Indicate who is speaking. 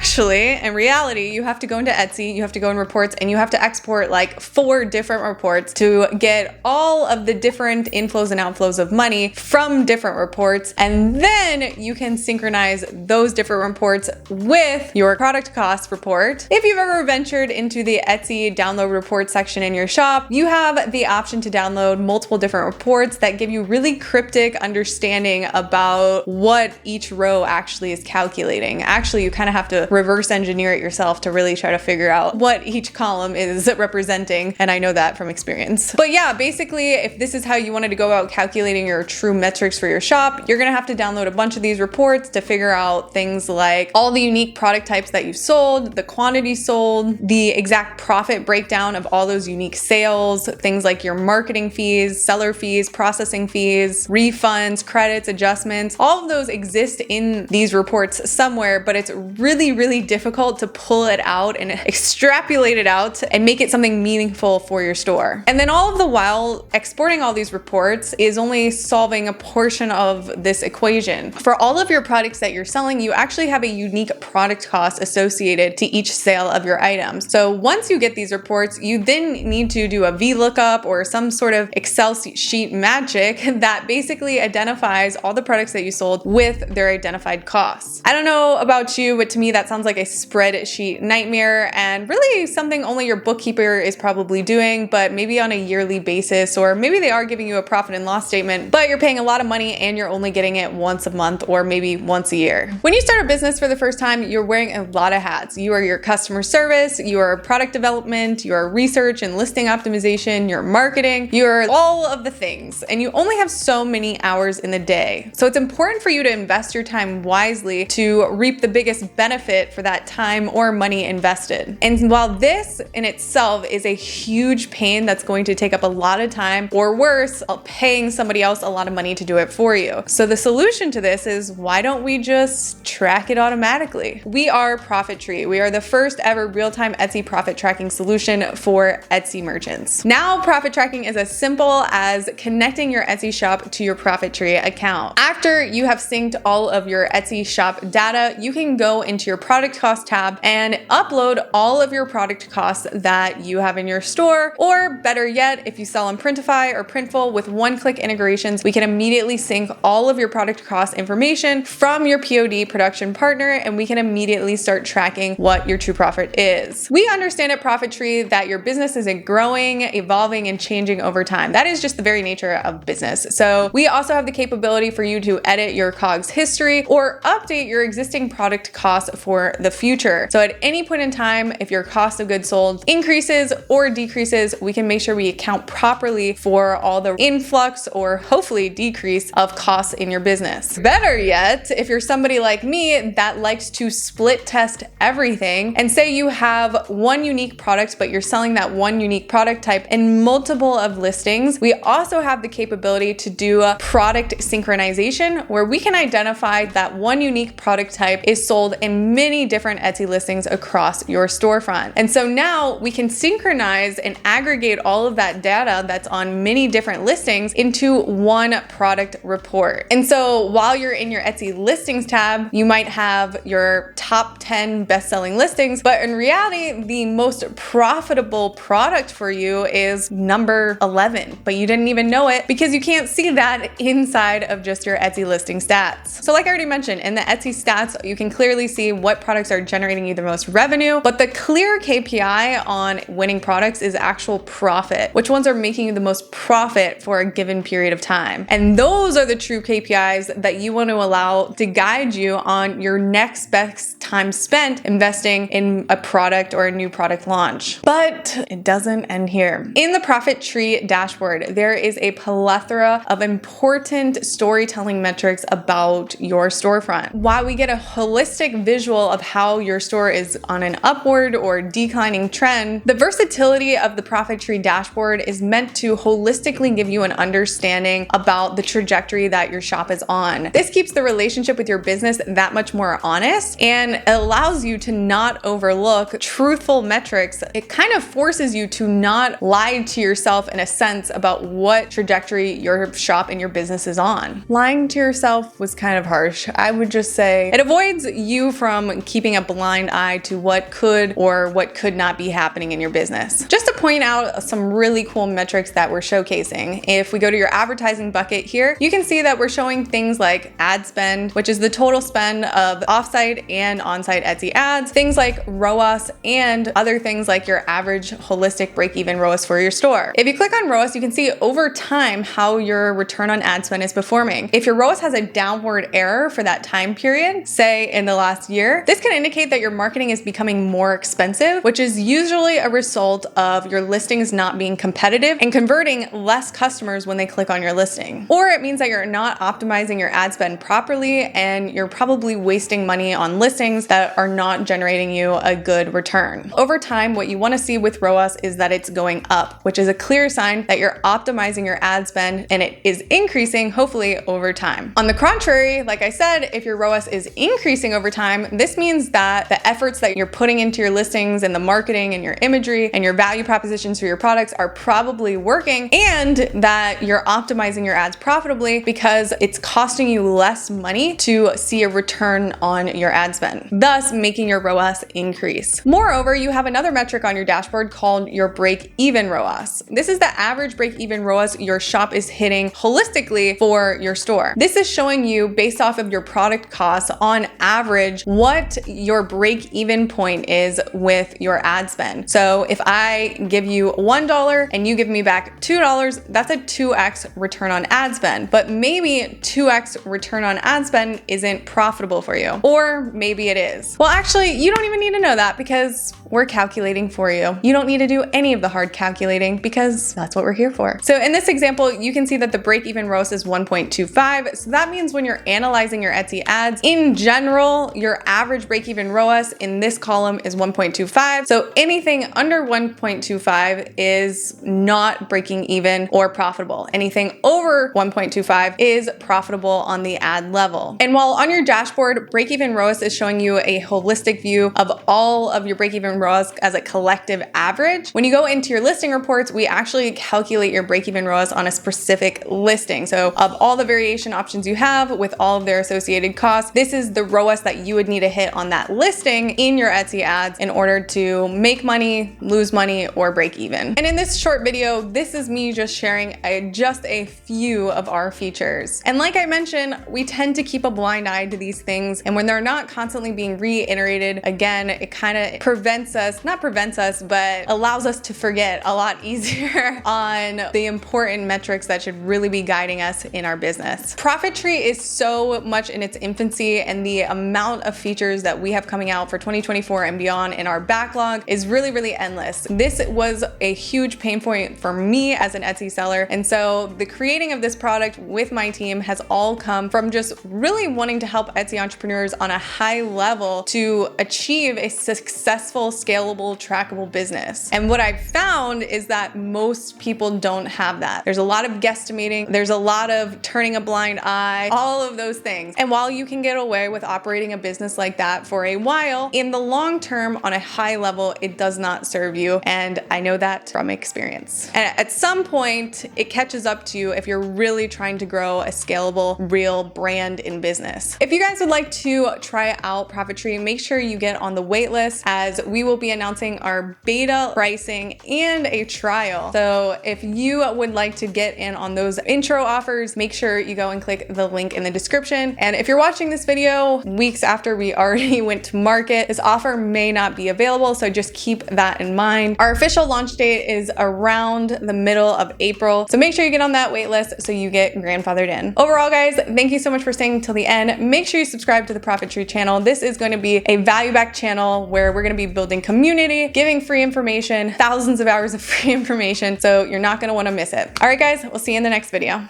Speaker 1: actually, in reality, you have to go into Etsy, you have to go in reports, and you have to export like 4 different reports to get all of the different inflows and outflows of money from different reports. And then you can synchronize those different reports with your product cost report. If you've ever ventured into the Etsy download report section in your shop, you have the option to download multiple different reports that give you really cryptic understanding about what each row actually is calculating. Actually, you kind of have to reverse engineer it yourself to really try to figure out what each column is representing. And I know that from experience. But yeah, basically, if this is how you wanted to go about calculating your true metrics for your shop, you're gonna have to download a bunch of these reports to figure out things like all the unique product types that you've sold, the quantity sold, the exact profit breakdown of all those unique sales, things like your marketing fees, seller fees, processing fees, refunds, credits, adjustments. All of those exist in these reports somewhere, but it's really, really difficult to pull it out and extrapolate it out and make it something meaningful for your store. And then all of the while, exporting all these reports is only solving a portion of this equation. For all of your products that you're selling, you actually have a unique product cost associated to each sale of your items. So once you get these reports, you then need to do a VLOOKUP or some sort of Excel sheet magic that basically identifies all the products that you sold with their identified costs. I don't know about you, but to me that sounds like a spreadsheet nightmare and really something only your bookkeeper is probably doing, but maybe on a yearly basis, or maybe they are giving you a profit and loss statement, but you're paying a lot of money and you're only getting it once a month or maybe once a year. When you start a business for the first time, you're wearing a lot of hats. You are your customer service, you are product development, you are research and listing optimization, you're marketing, you're all of the things, and you only have so many hours in the day. So it's important for you to invest your time wisely to reap the biggest benefit for that time or money invested. And while this in itself is a huge pain that's going to take up a lot of time, or worse, paying somebody else a lot of money to do it for you. So the solution to this is, why don't we just track it automatically? We are ProfitTree. We are the first ever real-time Etsy profit tracking solution for Etsy merchants. Now, profit tracking is as simple as connecting your Etsy shop to your ProfitTree account. After you have synced all of your Etsy shop data, you can go into your product cost tab and upload all of your product costs that you have in your store, or better yet, if you sell on Printify or Printful, with one-click integrations, we can immediately sync all of your product cost information from your POD production partner, and we can immediately start tracking what your true profit is. We understand at ProfitTree that your business is growing, evolving, and changing over time. That is just the very nature of business. So we also have the capability for you to edit your COGS history or update your existing product costs for the future. So at any point in time, if your cost of goods sold increases or decreases, we can make sure we account properly for all the influx or hopefully decrease of costs in your business. Better yet, if you're somebody like me that likes to split test everything, and say you have one unique product, but you're selling that one unique product type in multiple of listings, we also have the capability to do a product synchronization, where we can identify that one unique product type is sold in many different Etsy listings across your storefront. And so now we can synchronize and aggregate all of that data that's on many different listings into one product report. And so while you're in your Etsy listings tab, you might have your top 10 best-selling listings, but in reality, the most profitable product for you is number 11, but you didn't even know it because you can't see that inside of just your Etsy listing stats. So like I already mentioned, in the Etsy stats, you can clearly see what products are generating you the most revenue, but the clear KPI on winning products is actual profit. Which ones are making you the most profit for a given period of time? And those are the true KPIs that you want to allow to guide you on your next best time spent investing in a product or a new product launch. But it doesn't end here. In the ProfitTree dashboard, there is a plethora of important storytelling metrics about your storefront. While we get a holistic visual of how your store is on an upward or declining trend, the versatility of the ProfitTree dashboard is meant to holistically give you an understanding about the trajectory that your shop is on. This keeps the relationship with your business that much more honest and allows you to not overlook truthful metrics. It kind of forces you to not lie to yourself in a sense about what trajectory your shop and your business is on. Lying to yourself was kind of harsh. I would just say it avoids you from to keeping a blind eye to what could or what could not be happening in your business. Just to point out some really cool metrics that we're showcasing. If we go to your advertising bucket here, you can see that we're showing things like ad spend, which is the total spend of offsite and onsite Etsy ads, things like ROAS, and other things like your average holistic break-even ROAS for your store. If you click on ROAS, you can see over time how your return on ad spend is performing. If your ROAS has a downward error for that time period, say in the last year, this can indicate that your marketing is becoming more expensive, which is usually a result of your listings not being competitive and converting less customers when they click on your listing. Or it means that you're not optimizing your ad spend properly and you're probably wasting money on listings that are not generating you a good return. Over time, what you want to see with ROAS is that it's going up, which is a clear sign that you're optimizing your ad spend and it is increasing, hopefully, over time. On the contrary, like I said, if your ROAS is increasing over time, this means that the efforts that you're putting into your listings and the marketing and your imagery and your value propositions for your products are probably working, and that you're optimizing your ads profitably because it's costing you less money to see a return on your ad spend, thus making your ROAS increase. Moreover, you have another metric on your dashboard called your break-even ROAS. This is the average break-even ROAS your shop is hitting holistically for your store. This is showing you, based off of your product costs on average, what your break-even point is with your ad spend. So if I give you $1 and you give me back $2, that's a 2x return on ad spend. But maybe 2x return on ad spend isn't profitable for you. Or maybe it is. Well, actually, you don't even need to know that because we're calculating for you. You don't need to do any of the hard calculating because that's what we're here for. So in this example, you can see that the break-even ROAS is 1.25. So that means when you're analyzing your Etsy ads, in general, your average break-even ROAS in this column is 1.25. So anything under 1.25 is not breaking even or profitable. Anything over 1.25 is profitable on the ad level. And while on your dashboard, break-even ROAS is showing you a holistic view of all of your break-even ROAS as a collective average, when you go into your listing reports, we actually calculate your break-even ROAS on a specific listing. So of all the variation options you have with all of their associated costs, this is the ROAS that you would need to hit on that listing in your Etsy ads in order to make money, lose money, or break even. And in this short video, this is me just sharing just a few of our features. And like I mentioned, we tend to keep a blind eye to these things. And when they're not constantly being reiterated, again, it kind of not prevents us, but allows us to forget a lot easier on the important metrics that should really be guiding us in our business. ProfitTree is so much in its infancy, and the amount of features that we have coming out for 2024 and beyond in our backlog is really, really endless. This was a huge pain point for me as an Etsy seller. And so the creating of this product with my team has all come from just really wanting to help Etsy entrepreneurs on a high level to achieve a successful, scalable, trackable business. And what I've found is that most people don't have that. There's a lot of guesstimating, there's a lot of turning a blind eye, all of those things. And while you can get away with operating a business like that for a while, in the long term, on a high level, it does not serve you. And I know that from experience. And at some point, it catches up to you if you're really trying to grow a scalable, real brand in business. If you guys would like to try out ProfitTree, make sure you get on the wait list, as we will be announcing our beta pricing and a trial. So if you would like to get in on those intro offers, make sure you go and click the link in the description. And if you're watching this video weeks after we already went to market, this offer may not be available, so just keep that in mind. Our official launch date is around the middle of April, so make sure you get on that wait list so you get grandfathered in. Overall, guys, thank you so much for staying till the end. Make sure you subscribe to the ProfitTree channel. This is going to be a value-backed channel where we're going to be building community, giving free information, thousands of hours of free information, so you're not going to want to miss it. All right, guys, we'll see you in the next video.